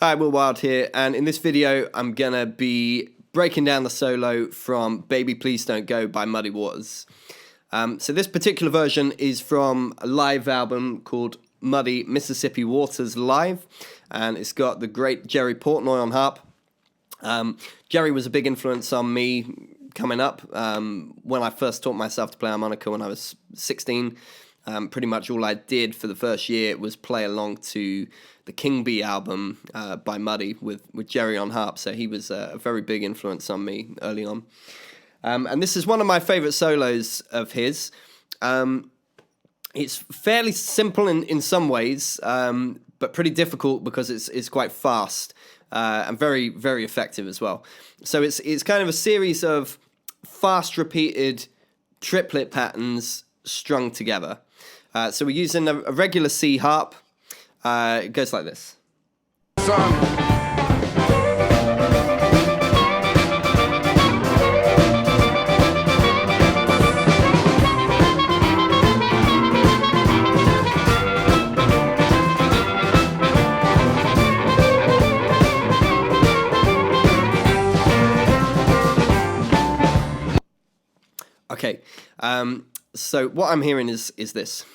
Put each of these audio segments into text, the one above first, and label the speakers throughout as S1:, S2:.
S1: Hi, Will Wild here, and in this video I'm gonna be breaking down the solo from Baby Please Don't Go by Muddy Waters. So this particular version is from a live album called Muddy Mississippi Waters Live, and it's got the great Jerry Portnoy on harp. Jerry was a big influence on me coming up. When I first taught myself to play harmonica when I was 16, pretty much all I did for the first year was play along to the King Bee album by Muddy with Jerry on harp, so he was a very big influence on me early on. And this is one of my favourite solos of his. It's fairly simple in some ways, but pretty difficult because it's quite fast and very, very effective as well. So it's kind of a series of fast repeated triplet patterns strung together. So we're using a regular C harp. It goes like this. Okay, so what I'm hearing is this.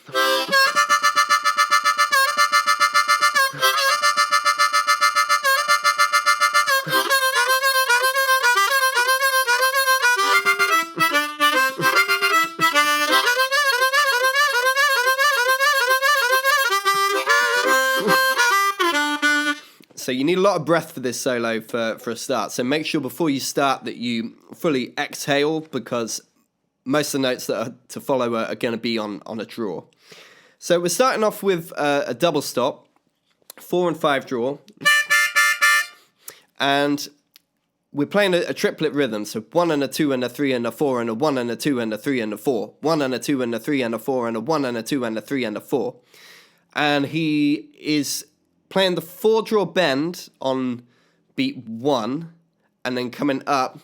S1: So you need a lot of breath for this solo for a start. So make sure before you start that you fully exhale, because most of the notes that are to follow are going to be on a draw. So we're starting off with a double stop, 4 and 5 draw, and we're playing a triplet rhythm. So 1 and a 2 and a 3 and a 4 and a 1 and a 2 and a 3 and a 4, 1 and a 2 and a 3 and a 4 and a 1 and a 2 and a 3 and a 4. And he is playing the 4 draw bend on beat 1 and then coming up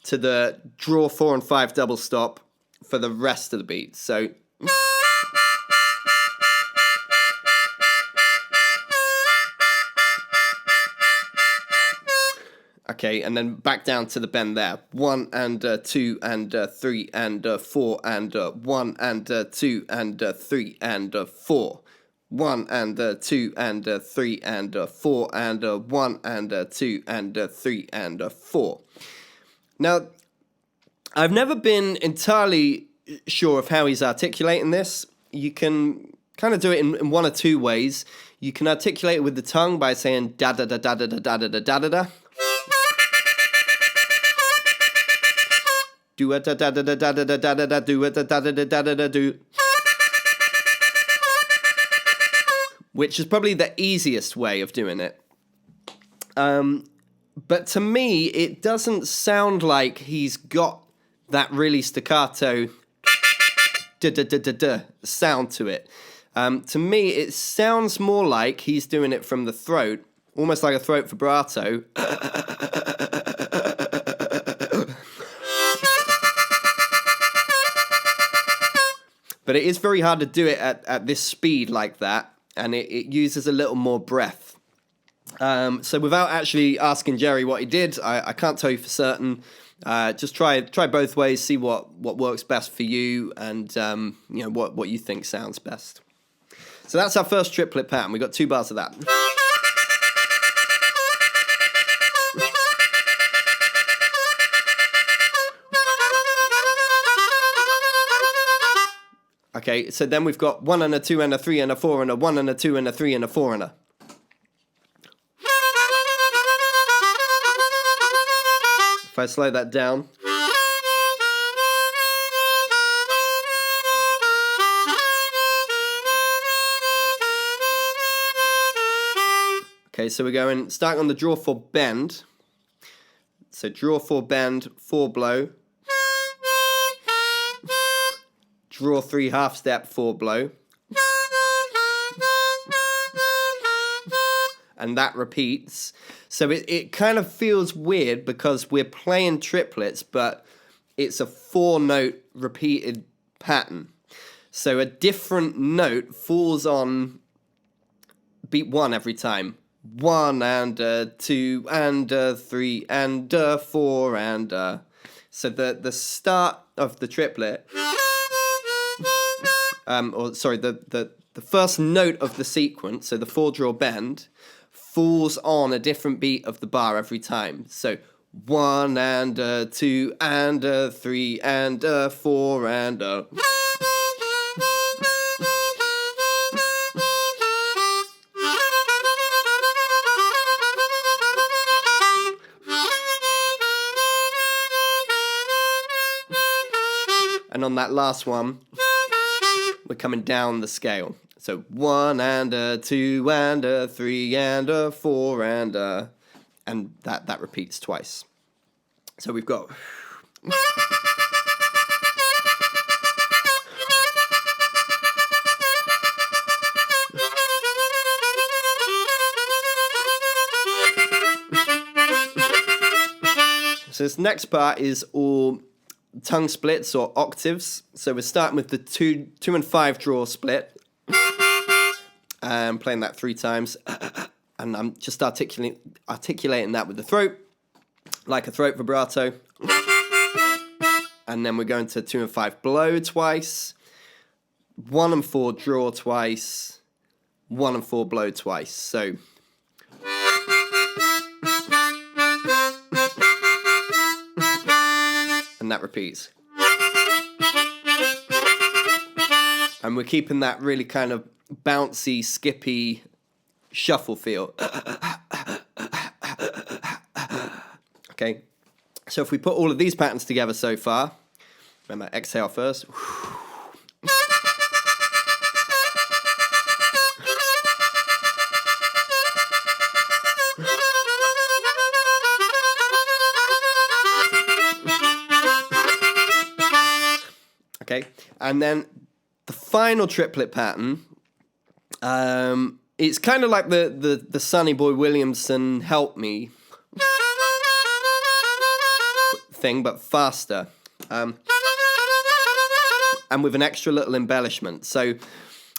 S1: to the draw 4 and 5 double stop for the rest of the beat. So okay, and then back down to the bend there. 1 and 2 and 3 and 4 and 1 and 2 and 3 and 4. 1 and 2 and 3 and 4 and 1 and 2 and 3 and 4. Now, I've never been entirely sure of how he's articulating this. You can kind of do it in one or two ways. You can articulate it with the tongue by saying da da da da da da da da da da da. Do a da da da da da da da da da do a da da da da da da do. Which is probably the easiest way of doing it. But to me, it doesn't sound like he's got that really staccato da-da-da-da-da sound to it. To me, it sounds more like he's doing it from the throat, almost like a throat vibrato. But it is very hard to do it at this speed like that, and it uses a little more breath. So without actually asking Jerry what he did, I can't tell you for certain. Just try both ways, see what works best for you, and what you think sounds best. So that's our first triplet pattern. We've got 2 bars of that. Okay, so then we've got 1 and a 2 and a 3 and a 4 and a 1 and a 2 and a 3 and a 4 and a. If I slow that down. Okay, so we're going, starting on the draw 4 bend. So draw 4 bend, 4 blow. Draw 3 half step, 4 blow. And that repeats. So it kind of feels weird because we're playing triplets, but it's a 4-note repeated pattern. So a different note falls on beat 1 every time. 1 and 2 and 3 and 4 and so the start of the triplet, or sorry, the first note of the sequence, so the 4-draw bend, falls on a different beat of the bar every time. So 1 and 2 and 3 and 4 and and on that last one, we're coming down the scale. So 1 and 2 and 3 and 4 and that repeats twice. So we've got. So this next part is all tongue splits or octaves. So we're starting with the 2 and 5 draw split. And playing that 3 times. And I'm just articulating that with the throat, like a throat vibrato. And then we're going to 2 and 5 blow twice, 1 and 4 draw twice, 1 and 4 blow twice. So and that repeats. And we're keeping that really kind of bouncy, skippy shuffle feel. Okay, so if we put all of these patterns together so far, remember, exhale first. Okay, and then the final triplet pattern, it's kind of like the Sonny Boy Williamson Help Me thing, but faster. And with an extra little embellishment. So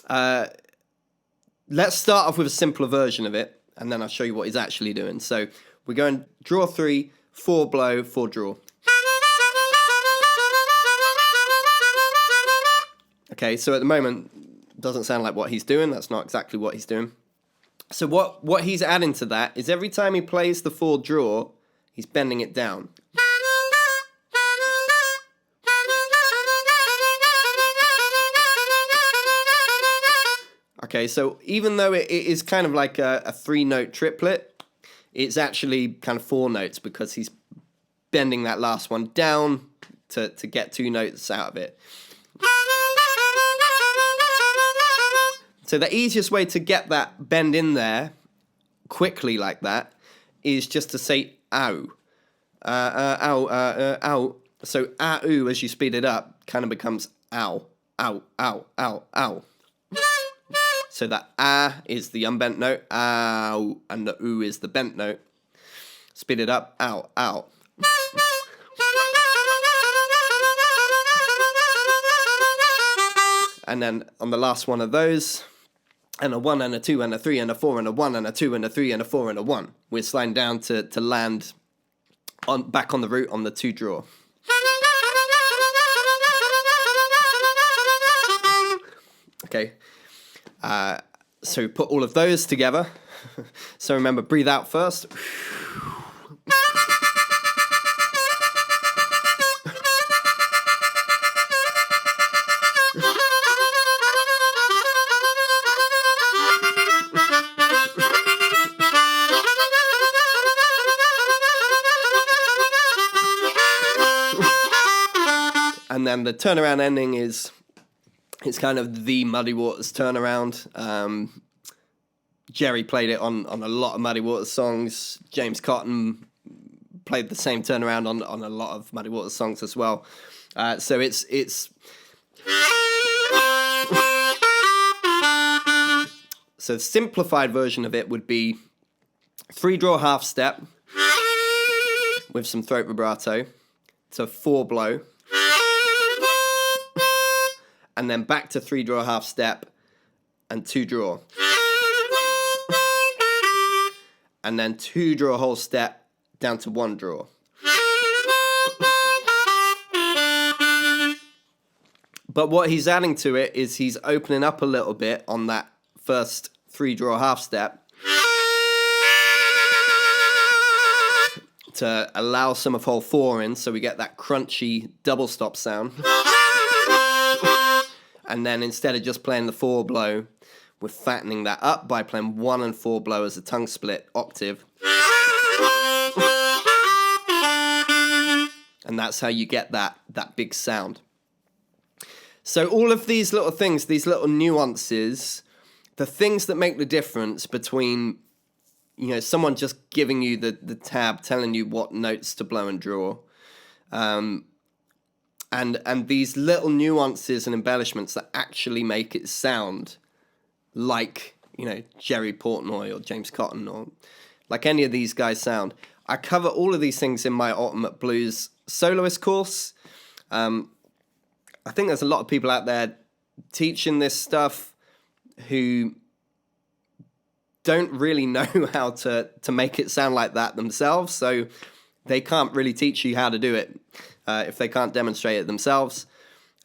S1: let's start off with a simpler version of it, and then I'll show you what he's actually doing. So we're going draw 3, 4 blow, 4 draw. Okay, so at the moment, doesn't sound like what he's doing. That's not exactly what he's doing. So what he's adding to that is every time he plays the 4 draw, he's bending it down. Okay, so even though it is kind of like a 3-note triplet, it's actually kind of 4 notes because he's bending that last one down to get 2 notes out of it. So the easiest way to get that bend in there quickly like that is just to say ow. Ow, ow. So ow, as you speed it up, kind of becomes ow, ow, ow, ow, ow. So that ah is the unbent note, ow, and the oo is the bent note. Speed it up, ow, ow. And then on the last one of those, and a 1 and a 2 and a 3 and a 4 and a 1 and a 2 and a 3 and a 4 and a 1. We're sliding down to land back on the root on the 2 draw. Okay, so put all of those together. So remember, breathe out first. And then the turnaround ending is, it's kind of the Muddy Waters turnaround. Jerry played it on a lot of Muddy Waters songs. James Cotton played the same turnaround on a lot of Muddy Waters songs as well. So it's so the simplified version of it would be 3 draw half step with some throat vibrato to 4 blow. And then back to 3 draw half step and 2 draw. and then 2 draw a whole step down to 1 draw. But what he's adding to it is he's opening up a little bit on that first 3 draw half step to allow some of hole 4 in, so we get that crunchy double stop sound. And then instead of just playing the 4 blow, we're fattening that up by playing 1 and 4 blow as a tongue split octave. And that's how you get that big sound. So all of these little things, these little nuances, the things that make the difference between, you know, someone just giving you the tab, telling you what notes to blow and draw, and these little nuances and embellishments that actually make it sound like, you know, Jerry Portnoy or James Cotton or like any of these guys sound. I cover all of these things in my Ultimate Blues Soloist course. I think there's a lot of people out there teaching this stuff who don't really know how to make it sound like that themselves, so they can't really teach you how to do it if they can't demonstrate it themselves.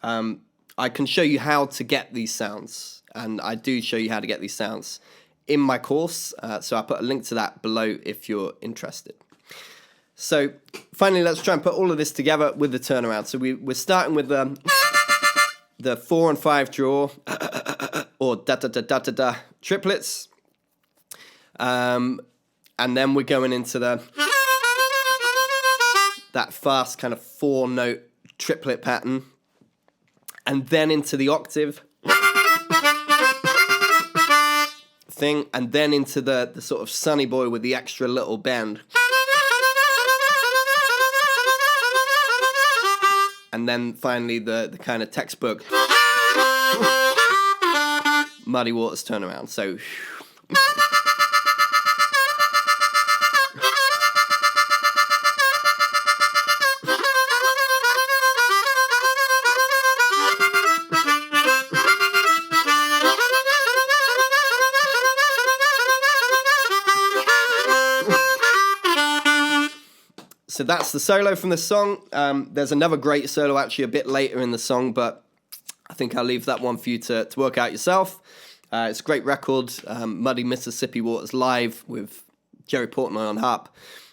S1: I can show you how to get these sounds, and I do show you how to get these sounds in my course, so I put a link to that below if you're interested. So finally, let's try and put all of this together with the turnaround. So we're starting with the 4 and 5 draw, or da-da-da-da-da-da triplets. And then we're going into that fast kind of 4-note triplet pattern. And then into the octave thing. And then into the sort of Sonny Boy with the extra little bend. And then finally the kind of textbook Muddy Waters turnaround. So So that's the solo from the song. There's another great solo actually a bit later in the song, but I think I'll leave that one for you to work out yourself. It's a great record, Muddy Mississippi Waters Live with Jerry Portnoy on harp.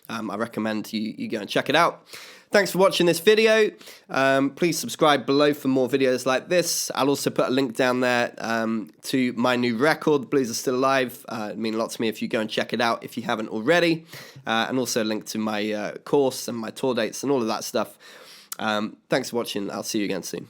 S1: I recommend you go and check it out. Thanks for watching this video. Please subscribe below for more videos like this. I'll also put a link down there to my new record, Blues Are Still Alive. It means a lot to me if you go and check it out if you haven't already. And also a link to my course and my tour dates and all of that stuff. Thanks for watching. I'll see you again soon.